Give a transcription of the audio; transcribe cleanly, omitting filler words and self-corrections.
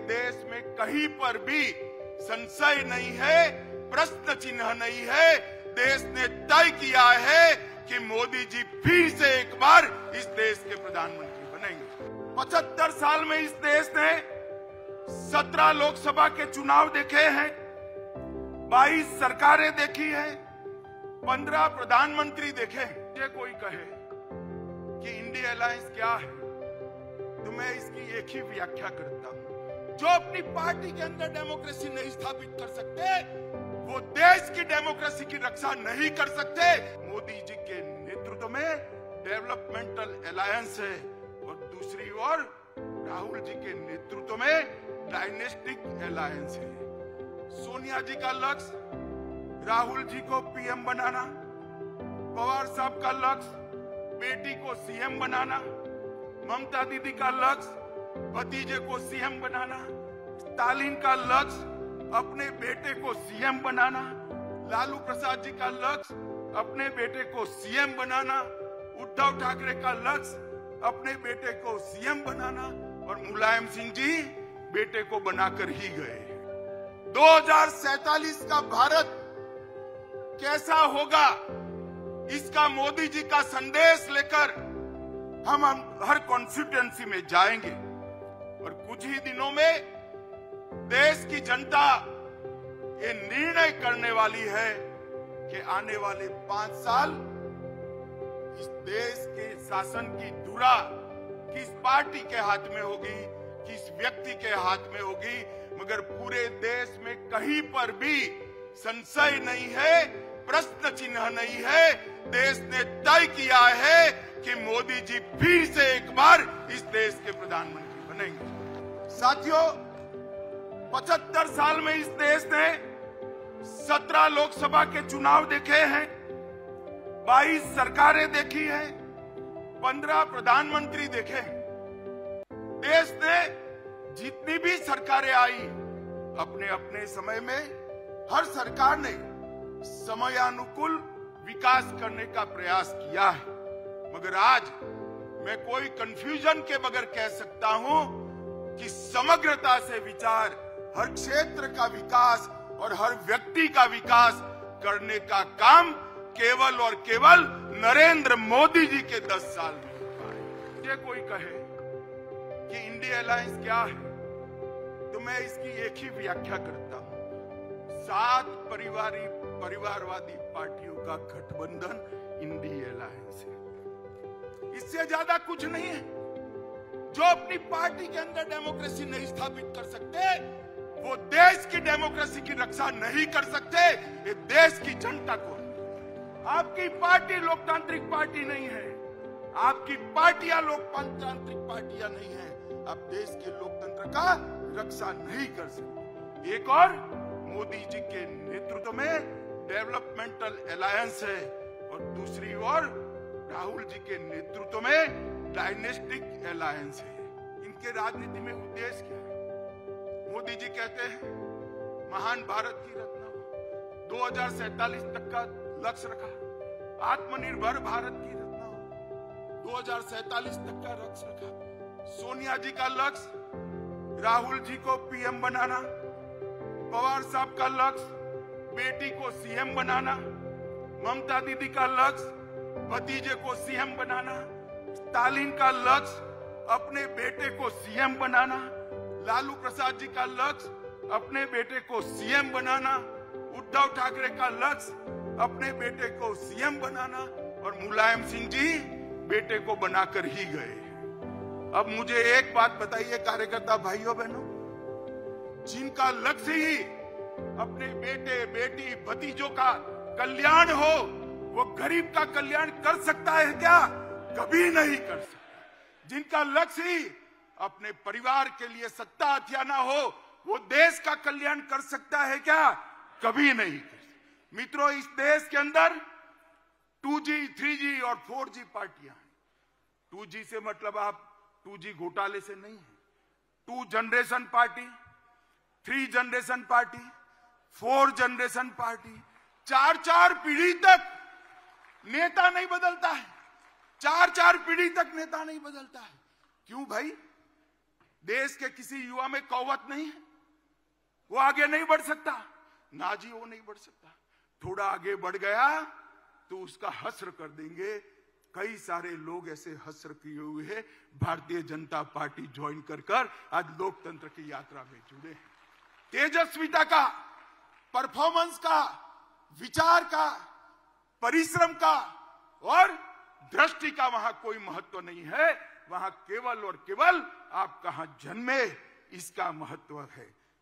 देश में कहीं पर भी संशय नहीं है, प्रश्न चिन्ह नहीं है। देश ने तय किया है कि मोदी जी फिर से एक बार इस देश के प्रधानमंत्री बनेंगे। 75 साल में इस देश ने 17 लोकसभा के चुनाव देखे हैं, 22 सरकारें देखी है, 15 प्रधानमंत्री देखे। मुझे कोई कहे कि इंडिया अलायंस क्या है तो मैं इसकी एक ही व्याख्या करता हूं। जो अपनी पार्टी के अंदर डेमोक्रेसी नहीं स्थापित कर सकते वो देश की डेमोक्रेसी की रक्षा नहीं कर सकते। मोदी जी के नेतृत्व में डेवलपमेंटल अलायंस है और दूसरी ओर राहुल जी के नेतृत्व में डायनेस्टिक अलायंस है। सोनिया जी का लक्ष्य राहुल जी को पीएम बनाना, पवार साहब का लक्ष्य बेटी को सीएम बनाना, ममता दीदी का लक्ष्य भतीजे को सीएम बनाना, स्टालिन का लक्ष्य अपने बेटे को सीएम बनाना, लालू प्रसाद जी का लक्ष्य अपने बेटे को सीएम बनाना, उद्धव ठाकरे का लक्ष्य अपने बेटे को सीएम बनाना और मुलायम सिंह जी बेटे को बनाकर ही गए। 2047 का भारत कैसा होगा इसका मोदी जी का संदेश लेकर हम हर कॉन्स्टिट्यूएंसी में जाएंगे और कुछ ही दिनों में देश की जनता ये निर्णय करने वाली है कि आने वाले 5 साल इस देश के शासन की धुरा किस पार्टी के हाथ में होगी, किस व्यक्ति के हाथ में होगी, मगर पूरे देश में कहीं पर भी संशय नहीं है, प्रश्न चिन्ह नहीं है। देश ने तय किया है कि मोदी जी फिर से एक बार इस देश के प्रधानमंत्री बनेंगे। साथियों, 75 साल में इस देश ने 17 लोकसभा के चुनाव देखे हैं, 22 सरकारें देखी हैं, 15 प्रधानमंत्री देखे हैं। देश ने जितनी भी सरकारें आई अपने अपने समय में हर सरकार ने समयानुकूल विकास करने का प्रयास किया है, मगर आज मैं कोई कंफ्यूजन के बगैर कह सकता हूं कि समग्रता से विचार, हर क्षेत्र का विकास और हर व्यक्ति का विकास करने का काम केवल और केवल नरेंद्र मोदी जी के 10 साल में हुआ है। मुझे कोई कहे कि इंडिया अलायंस क्या है तो मैं इसकी एक ही व्याख्या करता हूं। 7 परिवारवादी पार्टियों का गठबंधन इंडिया अलायंस है, इससे ज्यादा कुछ नहीं है। जो अपनी पार्टी के अंदर डेमोक्रेसी नहीं स्थापित कर सकते वो देश की डेमोक्रेसी की रक्षा नहीं कर सकते। ये देश की जनता को, आपकी पार्टी लोकतांत्रिक पार्टी नहीं है, आपकी पार्टियां लोकतांत्रिक पार्टियां नहीं है, आप देश के लोकतंत्र का रक्षा नहीं कर सकते। एक और मोदी जी के नेतृत्व में डेवलपमेंटल अलायंस है और दूसरी ओर राहुल जी के नेतृत्व में डायनेस्टिक अलायंस है। इनके राजनीति में उद्देश्य क्या है? मोदी जी कहते हैं महान भारत की रचना, 2047 तक का लक्ष्य रखा, आत्मनिर्भर भारत की रचना, 2047 तक का लक्ष्य रखा। सोनिया जी का लक्ष्य राहुल जी को पीएम बनाना, पवार साहब का लक्ष्य बेटी को सीएम बनाना, ममता दीदी का लक्ष्य भतीजे को सीएम बनाना, स्टालिन का लक्ष्य अपने बेटे को सीएम बनाना, लालू प्रसाद जी का लक्ष्य अपने बेटे को सीएम बनाना, उद्धव ठाकरे का लक्ष्य अपने बेटे को सीएम बनाना और मुलायम सिंह जी बेटे को बनाकर ही गए। अब मुझे एक बात बताइए कार्यकर्ता भाइयों बहनों, जिनका लक्ष्य ही अपने बेटे बेटी भतीजों का कल्याण हो, वो गरीब का कल्याण कर सकता है क्या? कभी नहीं कर सकता। जिनका लक्ष्य ही अपने परिवार के लिए सत्ता हथियाना हो, वो देश का कल्याण कर सकता है क्या? कभी नहीं कर सकता। मित्रों, इस देश के अंदर 2G, 3G और 4G पार्टियां हैं। 2G से मतलब आप 2G घोटाले से नहीं है, 2 generation party, 3 generation party, 4 generation party, 4 पीढ़ी तक नेता नहीं बदलता है, 4 पीढ़ी तक नेता नहीं बदलता है। क्यों भाई? देश के किसी युवा में कौवत नहीं है, वो आगे नहीं बढ़ सकता ना जी, वो नहीं बढ़ सकता। थोड़ा आगे बढ़ गया तो उसका हस्र कर देंगे। कई सारे लोग ऐसे हस्र किए हुए हैं, भारतीय जनता पार्टी ज्वाइन कर आज लोकतंत्र की यात्रा में जुड़े हैं। तेजस्विता का, परफॉर्मेंस का, विचार का, परिश्रम का और दृष्टि का वहां कोई महत्व नहीं है। वहां केवल और केवल आप कहां जन्मे इसका महत्व है।